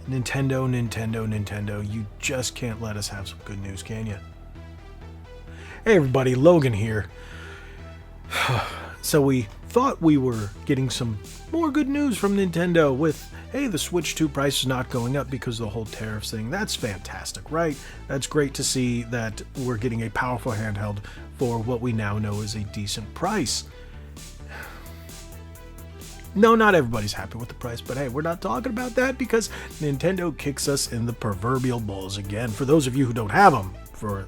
Nintendo, you just can't let us have some good news, can you? Hey everybody, Logan here. So we thought we were getting some more good news from Nintendo with, hey, the Switch 2 price is not going up because of the whole tariffs thing. That's fantastic, right? That's great to see that we're getting a powerful handheld for what we now know is a decent price. No, not everybody's happy with the price, but hey, we're not talking about that because Nintendo kicks us in the proverbial balls again. For those of you who don't have them, for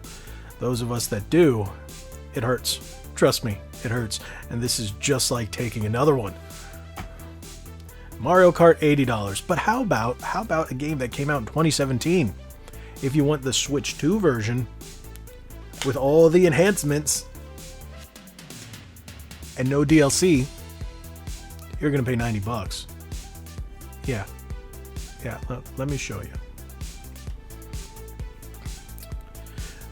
those of us that do, it hurts. Trust me, it hurts. And this is just like taking another one. Mario Kart, $80. But how about a game that came out in 2017? If you want the Switch 2 version with all the enhancements and no DLC, you're going to pay $90. Yeah, let me show you.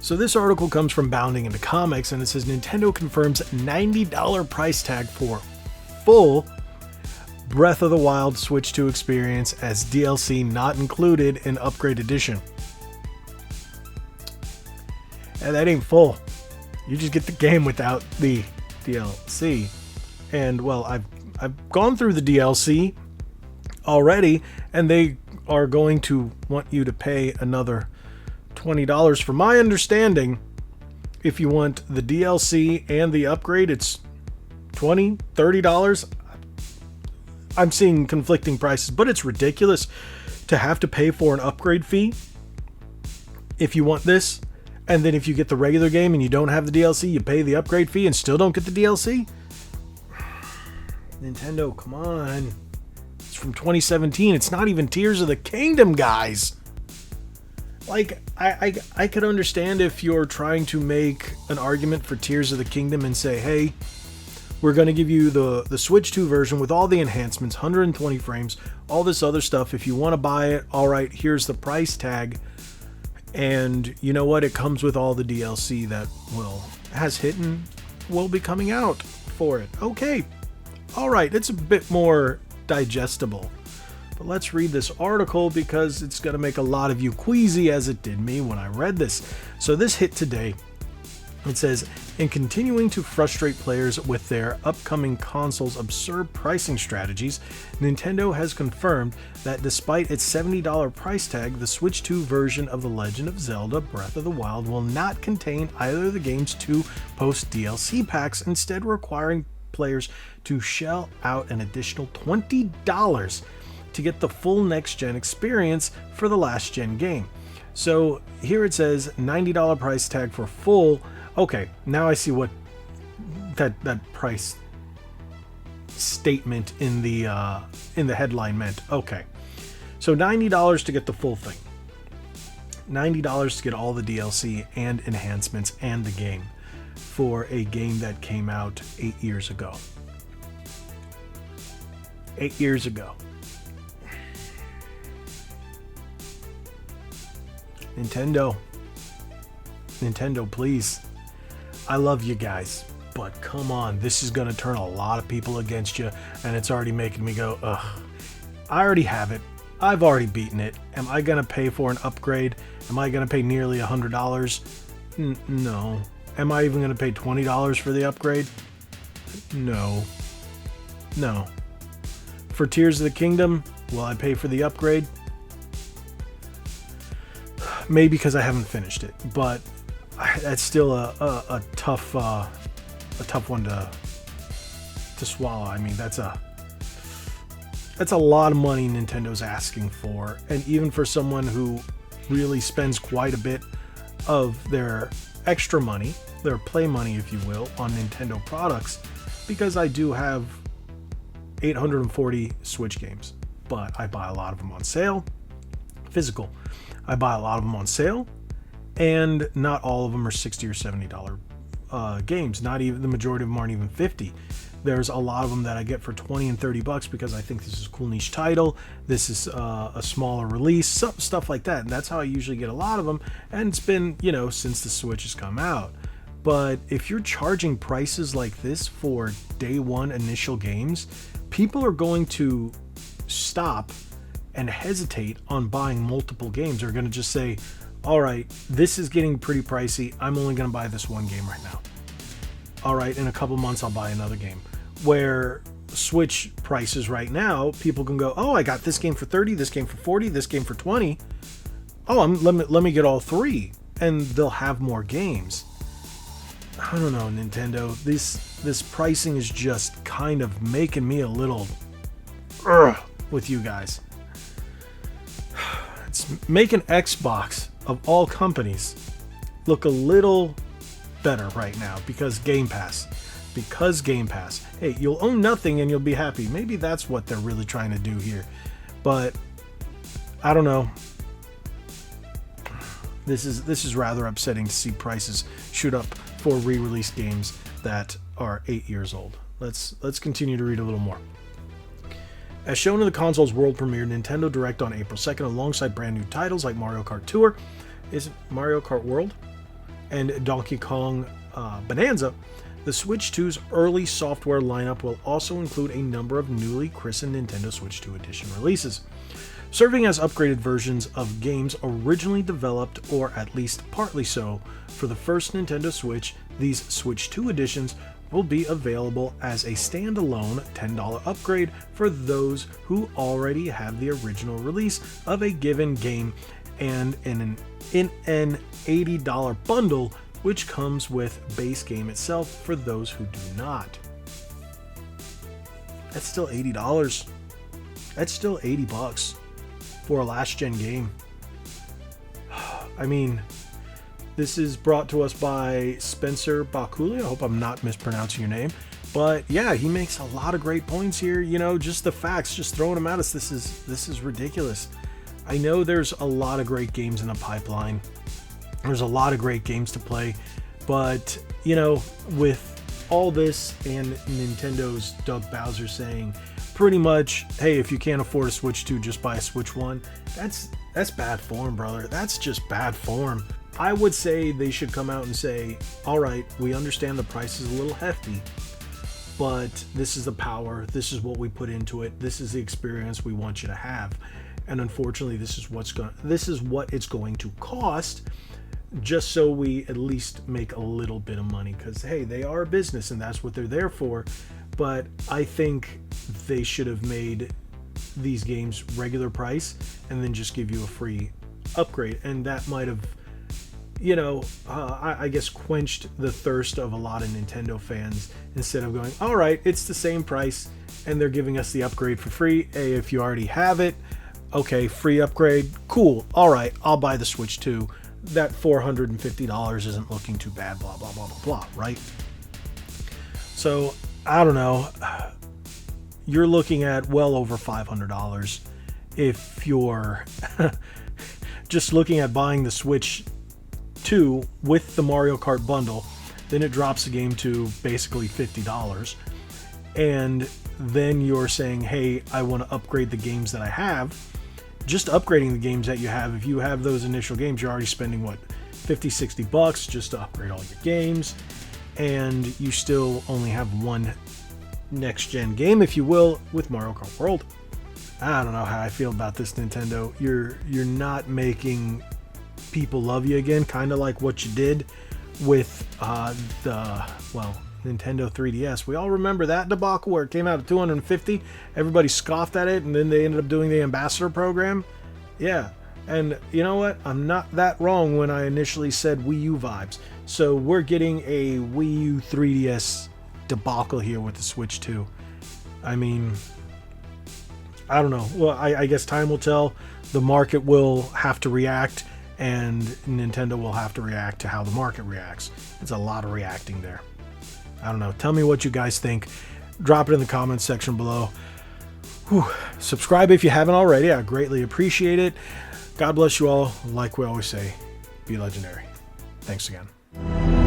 So this article comes from Bounding Into Comics, and it says Nintendo confirms $90 price tag for full Breath of the Wild Switch 2 experience as DLC not included in Upgrade Edition. And that ain't full. You just get the game without the DLC. And well, I've gone through the DLC already, and they are going to want you to pay another $20. From my understanding, if you want the DLC and the upgrade, it's $20, $30. I'm seeing conflicting prices, but it's ridiculous to have to pay for an upgrade fee if you want this. And then if you get the regular game and you don't have the DLC, you pay the upgrade fee and still don't get the DLC? Nintendo, come on. It's from 2017. It's not even Tears of the Kingdom, guys. Like, I could understand if you're trying to make an argument for Tears of the Kingdom and say, hey, we're going to give you the Switch 2 version with all the enhancements, 120 frames, all this other stuff. If you want to buy it, all right, here's the price tag. And you know what? It comes with all the DLC that has hit and will be coming out for it. Okay. All right. It's a bit more digestible. But let's read this article because it's going to make a lot of you queasy as it did me when I read this. So this hit today. It says, in continuing to frustrate players with their upcoming console's absurd pricing strategies, Nintendo has confirmed that despite its $70 price tag, the Switch 2 version of The Legend of Zelda Breath of the Wild will not contain either of the game's two post-DLC packs, instead requiring players to shell out an additional $20 to get the full next-gen experience for the last-gen game. So here it says $90 price tag for full. Okay, now I see what that price statement in the headline meant. Okay, so $90 to get the full thing, $90 to get all the DLC and enhancements and the game for a game that came out 8 years ago. 8 years ago. Nintendo, please. I love you guys, but come on, this is going to turn a lot of people against you, and it's already making me go, ugh. I already have it. I've already beaten it. Am I going to pay for an upgrade? Am I going to pay nearly $100? No. Am I even going to pay $20 for the upgrade? No. For Tears of the Kingdom, will I pay for the upgrade? Maybe because I haven't finished it, but that's still a tough one to swallow. I mean, that's a lot of money Nintendo's asking for, and even for someone who really spends quite a bit of their extra money, their play money, if you will, on Nintendo products, because I do have 840 Switch games, but I buy a lot of them on sale, physical. I buy a lot of them on sale, and not all of them are $60 or $70 games. Not even the majority of them aren't even 50. There's a lot of them that I get for 20 and 30 bucks because I think this is a cool niche title. This is a smaller release, stuff like that. And that's how I usually get a lot of them. And it's been, since the Switch has come out. But if you're charging prices like this for day one initial games, people are going to stop and hesitate on buying multiple games. They're going to just say, all right, this is getting pretty pricey. I'm only going to buy this one game right now. All right, in a couple months, I'll buy another game. Where Switch prices right now, people can go, oh, I got this game for 30, this game for 40, this game for 20. Oh, let me get all three, and they'll have more games. I don't know, Nintendo. This pricing is just kind of making me a little with you guys. It's making Xbox, of all companies, look a little better right now because Game Pass. Hey, you'll own nothing and you'll be happy. Maybe that's what they're really trying to do here. But I don't know. This is rather upsetting to see prices shoot up for re-released games that are 8 years old. Let's continue to read a little more. As shown in the console's world premiere, Nintendo Direct on April 2nd, alongside brand new titles like Mario Kart Tour, is Mario Kart World, and Donkey Kong Bonanza, the Switch 2's early software lineup will also include a number of newly christened Nintendo Switch 2 Edition releases. Serving as upgraded versions of games originally developed, or at least partly so, for the first Nintendo Switch, these Switch 2 editions will be available as a standalone $10 upgrade for those who already have the original release of a given game, and in an $80 bundle, which comes with base game itself for those who do not. That's still $80. That's still $80 for a last-gen game. I mean, this is brought to us by Spencer Bakuli. I hope I'm not mispronouncing your name. But yeah, he makes a lot of great points here. You know, just the facts, just throwing them at us. This is ridiculous. I know there's a lot of great games in the pipeline. There's a lot of great games to play. But, you know, with all this and Nintendo's Doug Bowser saying pretty much, hey, if you can't afford a Switch 2, just buy a Switch 1. That's bad form, brother. That's just bad form. I would say they should come out and say, all right, we understand the price is a little hefty, but this is the power. This is what we put into it. This is the experience we want you to have. And unfortunately, this is what it's going to cost, just so we at least make a little bit of money, because hey, they are a business and that's what they're there for. But I think they should have made these games regular price and then just give you a free upgrade, and that might have, you know, I guess quenched the thirst of a lot of Nintendo fans, instead of going, all right, it's the same price and they're giving us the upgrade for free. Hey, if you already have it, okay, free upgrade, cool, all right, I'll buy the Switch 2. That $450 isn't looking too bad, blah, blah, blah, blah, blah, right? So, I don't know. You're looking at well over $500 if you're just looking at buying the Switch 2 with the Mario Kart bundle. Then it drops the game to basically $50. And then you're saying, hey, I want to upgrade the games that I have. Just upgrading the games that you have, if you have those initial games, you're already spending what, $50-$60 just to upgrade all your games, and you still only have one next gen game, if you will, with Mario Kart World. I don't know how I feel about this, Nintendo. You're not making people love you again, kind of like what you did with Nintendo 3DS. We all remember that debacle where it came out at $250. Everybody scoffed at it, and then they ended up doing the ambassador program. Yeah, and you know what? I'm not that wrong when I initially said Wii U vibes. So we're getting a Wii U 3DS debacle here with the Switch 2. I mean, I don't know. Well, I guess time will tell. The market will have to react, and Nintendo will have to react to how the market reacts. It's a lot of reacting there. I don't know. Tell me what you guys think. Drop it in the comments section below. Whew. Subscribe if you haven't already. I greatly appreciate it. God bless you all. Like we always say, be legendary. Thanks again.